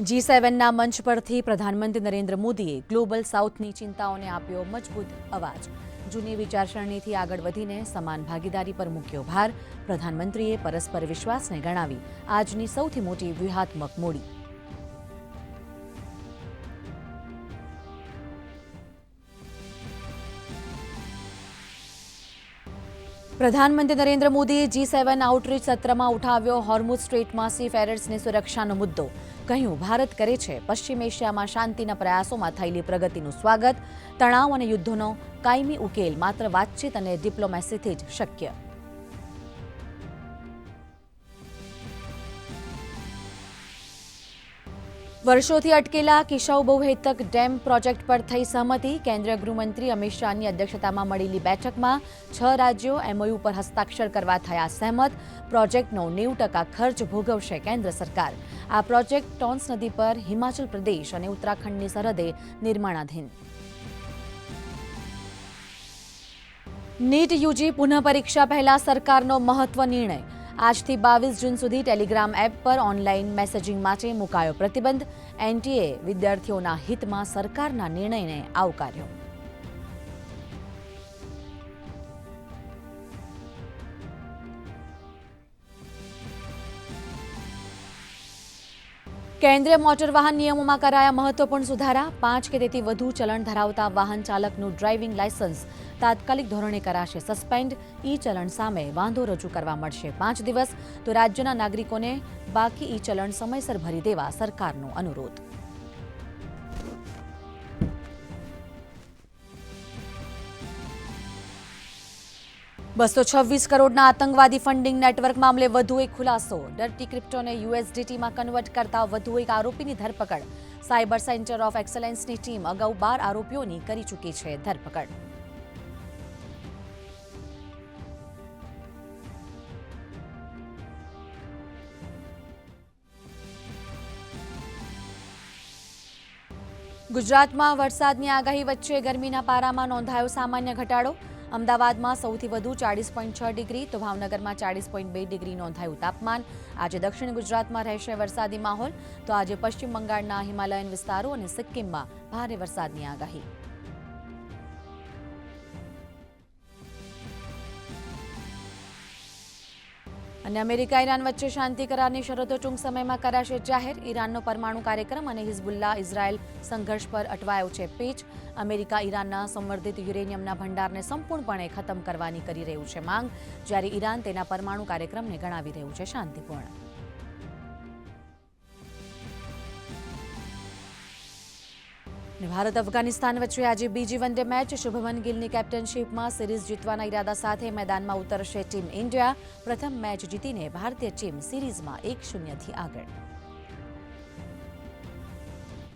G7ના મંચ પરથી પ્રધાનમંત્રી નરેન્દ્ર મોદીએ ગ્લોબલ સાઉથની ચિંતાઓને આપ્યો મજબૂત અવાજ। જૂની વિચારસરણીથી આગળ વધીને સમાન ભાગીદારી પર મૂક્યો ભાર। પ્રધાનમંત્રીએ પરસ્પર વિશ્વાસને ગણાવી આજની સૌથી મોટી વ્યૂહાત્મક મૂડી। પ્રધાનમંત્રી નરેન્દ્ર મોદીએ G7 આઉટરીચ સત્રમાં ઉઠાવ્યો હોર્મુઝ સ્ટ્રેટમાં સીફેરર્સની સુરક્ષાનો મુદ્દો। કહ્યું, ભારત કરે છે પશ્ચિમ એશિયામાં શાંતિના પ્રયાસોમાં થયેલી પ્રગતિનું સ્વાગત। તણાવ અને યુદ્ધોનો કાયમી ઉકેલ માત્ર વાતચીત અને ડિપ્લોમેસીથી જ શક્ય। વર્ષોથી અટકેલા કિશાઉ બહુહેતુક ડેમ પ્રોજેક્ટ પર થઈ સહમતિ। કેન્દ્રીય ગૃહમંત્રી અમિત શાહની અધ્યક્ષતામાં મળેલી બેઠકમાં 6 રાજ્યો MOU પર હસ્તાક્ષર કરવા થયા સહેમત। પ્રોજેક્ટનો 90% ખર્ચ ભોગવશે કેન્દ્ર સરકાર। આ પ્રોજેક્ટ ટોન્સ નદી પર હિમાચલ પ્રદેશ અને ઉત્તરાખંડની સરહદે નિર્માણાધીન। નીટ યુજી પુનઃ પરીક્ષા પહેલા સરકારનો મહત્વ નિર્ણય। આજથી 22 જૂન સુધી ટેલિગ્રામ એપ પર ઓનલાઈન મેસેજિંગ માટે મુકાયો પ્રતિબંધ। NTA વિદ્યાર્થીઓના હિતમાં સરકારના નિર્ણયને આવકાર્યો। કેન્દ્રીય મોટર વાહન નિયમોમાં કરાયા મહત્વપૂર્ણ સુધારા। 5 કે તેથી વધુ ચલણ ધરાવતા વાહન ચાલકનું ડ્રાઇવિંગ લાયસન્સ તાત્કાલિક ધોરણે કરાશે સસ્પેન્ડ। ઈ ચલણ સામે વાંધો રજૂ કરવા મળશે 5 દિવસ। તો રાજ્યના નાગરિકોને બાકી ઈ ચલણ સમયસર ભરી દેવા સરકારનો અનુરોધ। $226 કરોડના આતંકવાદી ફંડિંગ નેટવર્ક મામલે વધુ એક ખુલાસો। ડર્ટી ક્રિપ્ટોને USDTમાં કન્વર્ટ કરતા વધુ એક આરોપીની ધરપકડ। સાયબર સેન્ટર ઓફ એક્સલન્સની ટીમ અગાઉ 12 આરોપીઓની કરી ચૂકી છે ધરપકડ। ગુજરાતમાં વરસાદની આગાહી વચ્ચે ગરમીના પારામાં નોંધાયો સામાન્ય ઘટાડો। અમદાવાદમાં સૌથી વધુ 40.6 ડિગ્રી તો ભાવનગરમાં 40.2 ડિગ્રી નોંધાયું તાપમાન। આજે દક્ષિણ ગુજરાતમાં રહેશે વરસાદી માહોલ। તો આજે પશ્ચિમ બંગાળના હિમાલયન વિસ્તારો અને સિક્કિમમાં ભારે વરસાદની આગાહી। અને અમેરિકા ઈરાન વચ્ચે શાંતિ કરારની શરતો ટૂંક સમયમાં કરાશે જાહેર। ઈરાનનો પરમાણુ કાર્યક્રમ અને હિઝબુલ્લાહ ઇઝરાયલ સંઘર્ષ પર અટવાયો છે પેચ। અમેરિકા ઈરાનના સંવર્ધિત યુરેનિયમના ભંડારને સંપૂર્ણપણે ખતમ કરવાની કરી રહ્યું છે માંગ, જ્યારે ઈરાન તેના પરમાણુ કાર્યક્રમને ગણાવી રહ્યું છે શાંતિપૂર્ણ। ભારત અફઘાનિસ્તાન વચ્ચે આજે બીજી વનડે મેચ। શુભમન ગિલની કેપ્ટનશીપમાં સિરીઝ જીતવાના ઇરાદા સાથે મેદાનમાં ઉતરશે ટીમ ઇન્ડિયા। પ્રથમ મેચ જીતીને ભારતીય ટીમ સિરીઝમાં 1-0થી આગળ।